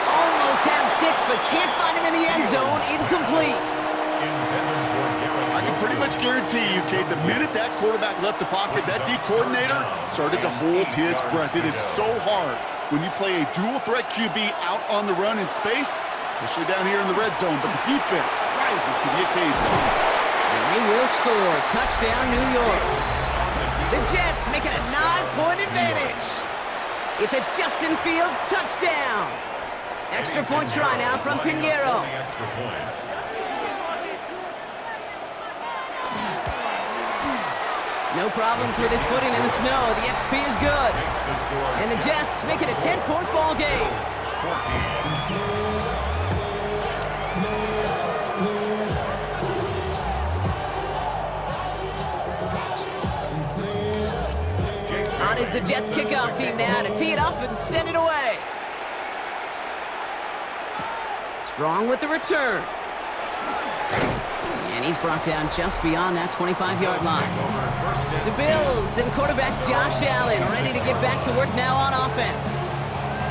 Almost had 6, but can't find him in the end zone. Incomplete. I can pretty much guarantee you, Kate, the minute that quarterback left the pocket, that D coordinator started to hold his breath. It is so hard when you play a dual-threat QB out on the run in space, especially down here in the red zone, but the defense rises to the occasion. And they will score. Touchdown, New York. The Jets make it a 9-point advantage. It's a Justin Fields touchdown. Extra point try now from Pinheiro. No problems with his footing in the snow. The XP is good. And the Jets make it a 10-point ball game. On is the Jets kickoff team now to tee it up and send it away. Strong with the return. And he's brought down just beyond that 25-yard line. The Bills and quarterback Josh Allen ready to get back to work now on offense.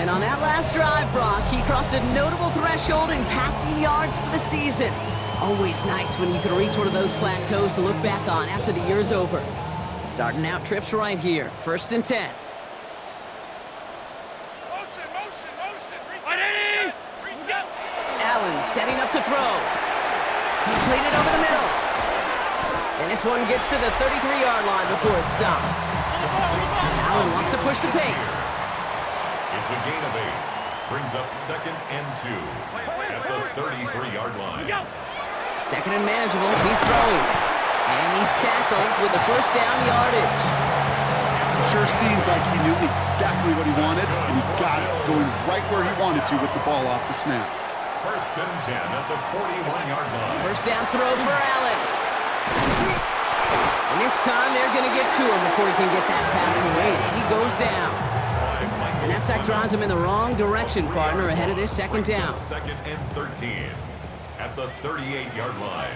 And on that last drive, Brock, he crossed a notable threshold in passing yards for the season. Always nice when you can reach one of those plateaus to look back on after the year's over. Starting out trips right here, 1st and 10. Allen setting up to throw. Completed over the middle. And this one gets to the 33-yard line before it stops. Allen wants to push the pace. It's a gain of 8. Brings up 2nd and 2 at the 33-yard line. 2nd and manageable. He's throwing. And he's tackled with the 1st down yardage. Sure seems like he knew exactly what he wanted, and he got it going right where he wanted to with the ball off the snap. 1st and 10 at the 41-yard line. 1st down throw for Allen. And this time they're going to get to him before he can get that pass away as he goes down. And that sack drives him in the wrong direction, partner, ahead of their 2nd down. 2nd and 13 at the 38-yard line.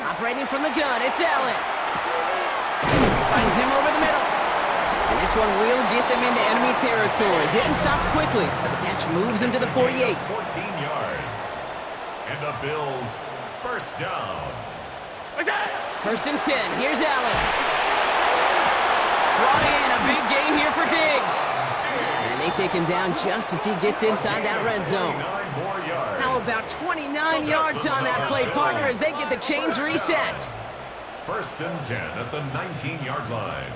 Operating from the gun, it's Allen. Finds him over the middle. And this one will get them into enemy territory. Hit and stop quickly, but the catch moves him to the 48. 14 yards. And the Bills, 1st down. 1st and 10, here's Allen. Brought in, a big gain here for Diggs. And they take him down just as he gets inside that red zone. How about 29 yards on that play, partner, as they get the chains reset. 1st and 10 at the 19-yard line.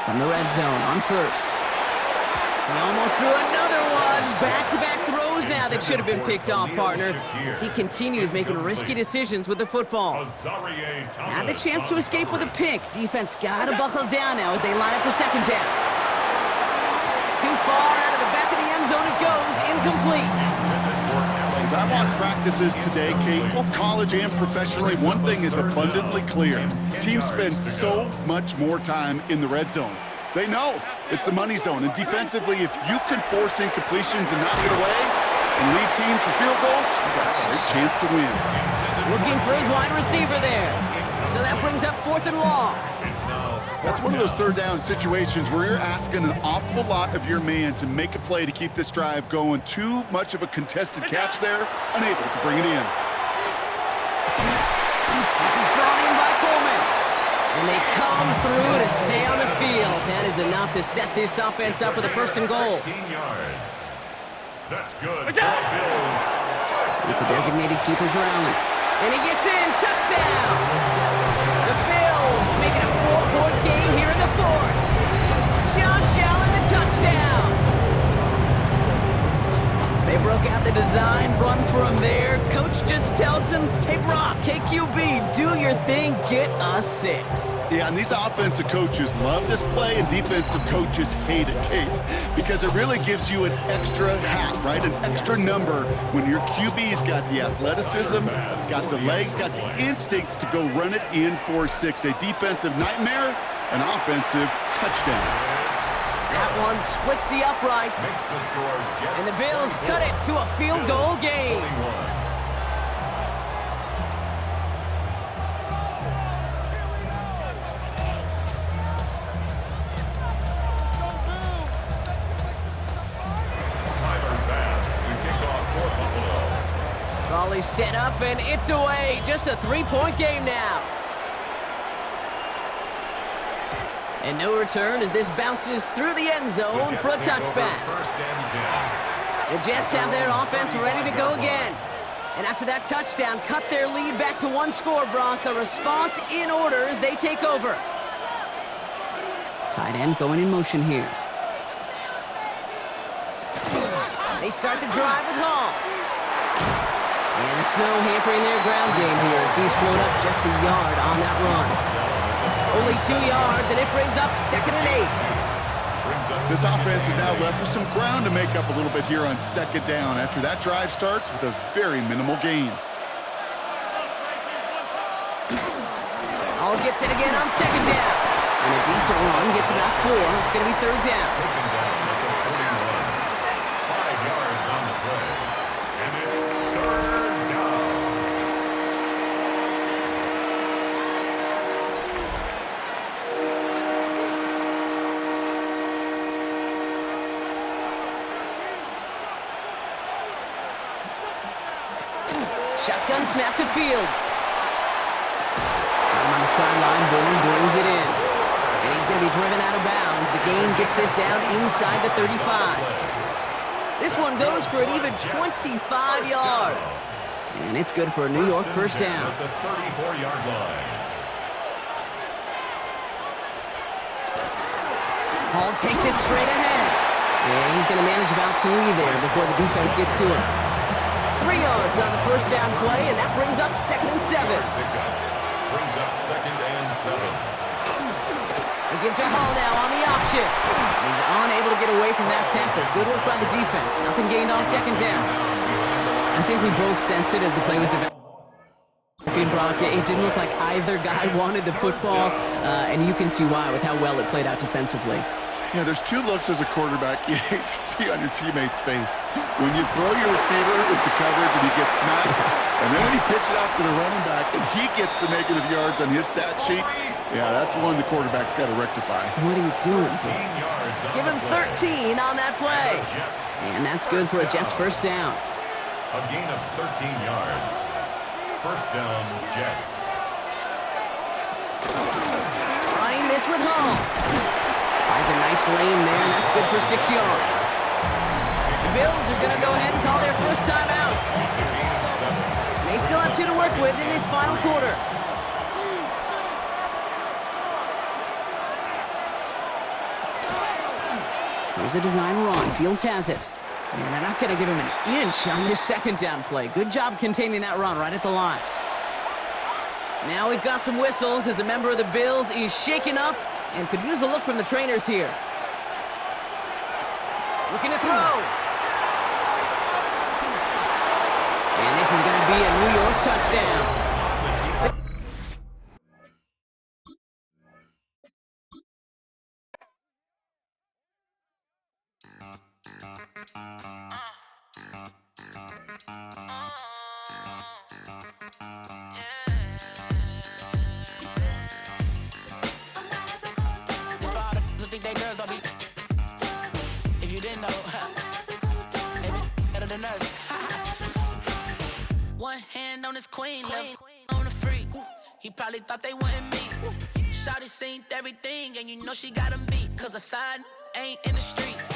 From the red zone on 1st. He almost threw another one. Back-to-back throws now that should have been picked off, partner, as he continues making risky decisions with the football. Had the chance to escape with a pick. Defense got to buckle down now as they line up for 2nd down. Too far out of the back of the end zone it goes. Incomplete. As I watch practices today, Kate, both college and professionally, one thing is abundantly clear. Teams spend so much more time in the red zone. They know it's the money zone, and defensively, if you can force incompletions and knock it away and lead teams for field goals, you've got a great chance to win. Looking for his wide receiver there. So that brings up 4th and long. That's one of those 3rd down situations where you're asking an awful lot of your man to make a play to keep this drive going. Too much of a contested catch there, unable to bring it in. This is brought in by Coleman. And they come through to stay on the field. That is enough to set this offense up with a 1st and goal. 16 yards. That's good for the Bills. It's a designated keeper for Allen. And he gets in. Touchdown! The Bills make it a 4-point game here in the 4th. Josh Allen, the touchdown. They broke out the the design run for him there. Coach just tells him, hey, Brock, hey, QB, do your thing, get a 6. Yeah, and these offensive coaches love this play, and defensive coaches hate it, Kate, because it really gives you an extra hat, right? An extra number when your QB's got the athleticism, got the legs, got the instincts to go run it in for 6. A defensive nightmare, an offensive touchdown. That one splits the uprights. And the Bills cut it to a field goal game. Raleigh set up, and it's away. Just a 3-point game now. And no return as this bounces through the end zone for a touchback. The Jets have their offense ready to go again. And after that touchdown, cut their lead back to 1 score, Brock. A response in order as they take over. Tight end going in motion here. They start the drive with Hall. And the snow hampering their ground game here as he's slowed up just a yard on that run. Only 2 yards, and it brings up 2nd and 8. This offense is now left with some ground to make up a little bit here on 2nd down after that drive starts with a very minimal gain. Hall gets it again on 2nd down. And a decent run gets about 4. It's going to be 3rd down. 5 yards on the play. And it's 3rd down. Shotgun snap to Fields. Down on the sideline, Bourne brings it in. And he's going to be driven out of bounds. The gain gets this down inside the 35. This one goes for an even 25 yards. And it's good for a New York first down. At the 34-yard line. Hall takes it straight ahead. And he's going to manage about 3 there before the defense gets to him. 3 yards on the first down play, and that brings up 2nd and 7. Brings up 2nd and 7. They give to Hall now on the option. He's unable to get away from that tackle. Good work by the defense. Nothing gained on 2nd down. I think we both sensed it as the play was developing, Brock. It didn't look like either guy wanted the football, and you can see why with how well it played out defensively. Yeah, there's 2 looks as a quarterback you hate to see on your teammate's face. When you throw your receiver into coverage and he gets smacked, and then when you pitch it out to the running back and he gets the negative yards on his stat sheet, yeah, that's one the quarterback's got to rectify. What are you doing, bro? Give him 13 on that play. And that's good for a Jets first down. A gain of 13 yards. First down, Jets. Running this with Hall. Finds a nice lane there, and that's good for 6 yards. The Bills are going to go ahead and call their first timeout. They still have 2 to work with in this final quarter. Here's a design run. Fields has it. And they're not going to give him an inch on this 2nd down play. Good job containing that run right at the line. Now we've got some whistles as a member of the Bills is shaken up and could use a look from the trainers here. Looking to throw. And this is going to be a New York touchdown. If you didn't know, better than us. One hand on his queen, left on the freak. He probably thought they wanted me. Shawty seen everything, and you know she got him beat. Cause her side ain't in the streets.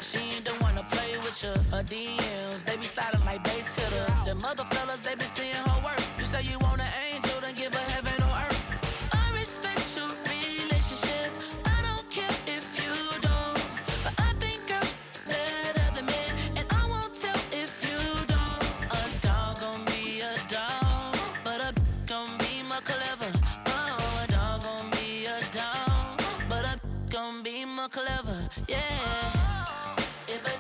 She ain't the one to play with you. Her DMs, they be sliding like base hitters. The mother fellas, they be seeing her work. You say you want an angel, then give her heaven on earth. I respect your relationship. I don't care if you don't. But I think girls better than men. And I won't tell clever, yeah. If a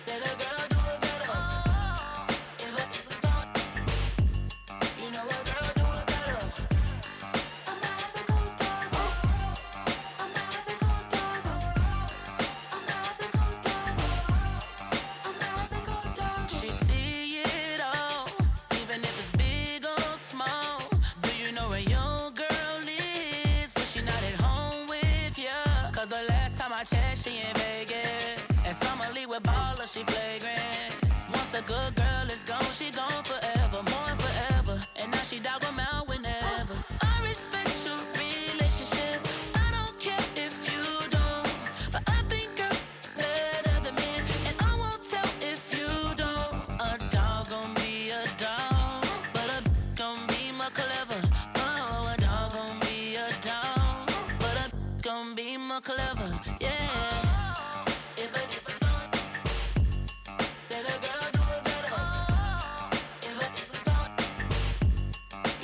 let a girl do it better. If a you know a girl do it better. I'm not the good dog. I'm not the good dog. I'm not the good dog. I'm not the good dog. She see it all, even if it's big or small. Do you know where your girl is? But she not at home with ya. Cause the last time I checked, she in Vegas. And summer leave with baller, she flagrant. Once a good girl is gone, she gone forever, more than forever. And now she dog 'em out whenever. I respect your relationship, I don't care if you don't. But I think you're better than me, and I won't tell if you don't. A dog gon' be a dog, but a gon' be more clever. Oh, a dog gon' be a dog, but a gon' be more clever, yeah. If a let a girl do it better. If a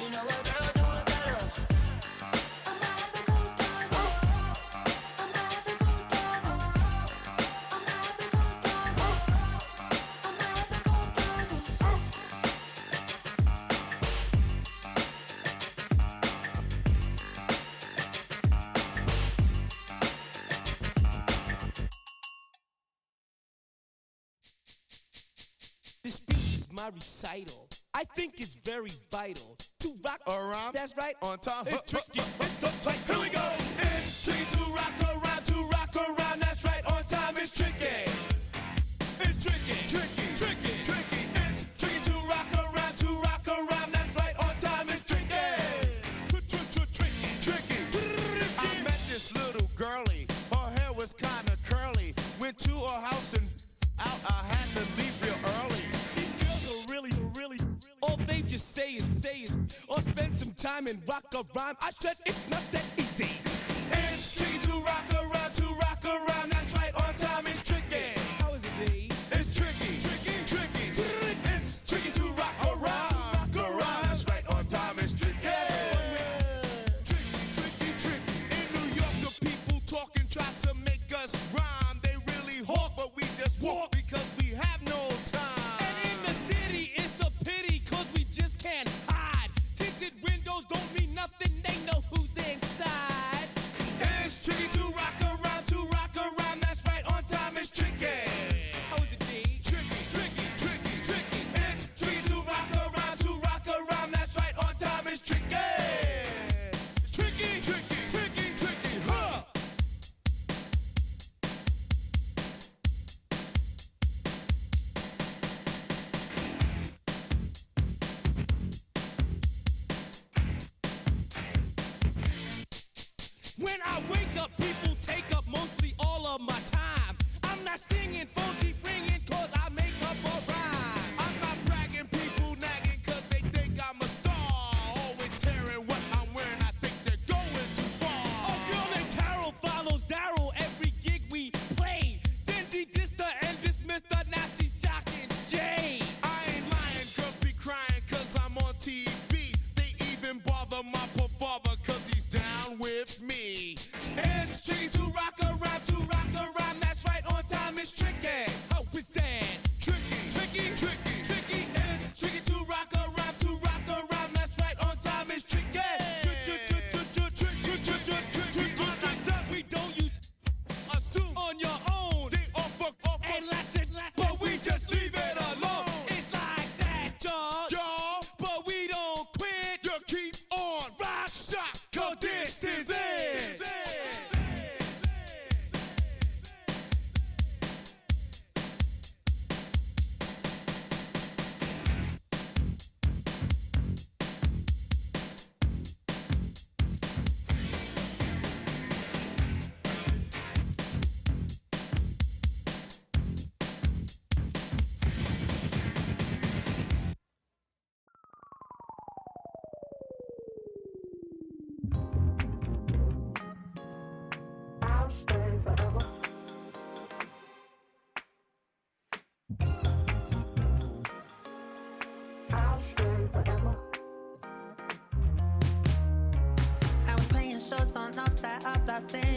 you know a girl do it better. I'm not the good dog. I'm not the good dog. I'm not the good dog. I'm not the good dog. This speech is my recital. I think it's very vital to rock around. That's right, on time. It's tricky. It's the tight. Here we go. It's tricky to rock around. To rock around. That's right, on time. It's tricky. It's tricky. Tricky. Tricky. Tricky. It's tricky to rock around. To rock around. That's right, on time. It's tricky. Tricky. Tricky. I met this little girlie. Her hair was kinda curly. Went to her house and out. I had to leave real early. These girls are really, all they just say is, or spend some time and rock a rhyme. I said it's not that easy. It's tricky to rock around. To rock around. That's right, on time. It's tricky. How is it, Dave? It's tricky. Tricky. Tricky. It's tricky to rock around. Rock around. That's right, on time. It's tricky. Tricky. In New York, the people talking try to make us rhyme. They really hawk, but we just walk because we have no time. And in the city, it's a pity, cause we just can't hide. Tinted windows don't mean nothing, they know who's inside. It's tricky to rock around. To rock around. That's right, on time. It's tricky. How is it, D? Tricky. It's tricky to rock around. To rock around. That's right, on time. It's tricky. Tricky. Huh. When I wake up, people take up mostly all of my time. I'm not singing, phone keep ringing, cause I make up a rhyme. I'm not bragging, people nagging cause they think I'm a star. Always tearing what I'm wearing, I think they're going too far. A girl named Carol follows Daryl every gig we play. Then she dissed her and dismissed her, now she's shocking Jay. I ain't lying, girls be crying cause I'm on TV. They even bother my poor father cause he's down with me. It's tricky to rock around. To rock around. That's right, on time. It's tricky. How is that? Tricky. It's tricky to rock around. To rock around. That's right, on time. It's tricky. We don't use Assume on your own. they offer, And lots but we just leave it alone. It's like that, y'all. Y'all, But we don't quit. you keep on rock shot, cause this is it. I was playing shows on outside of Los Angeles.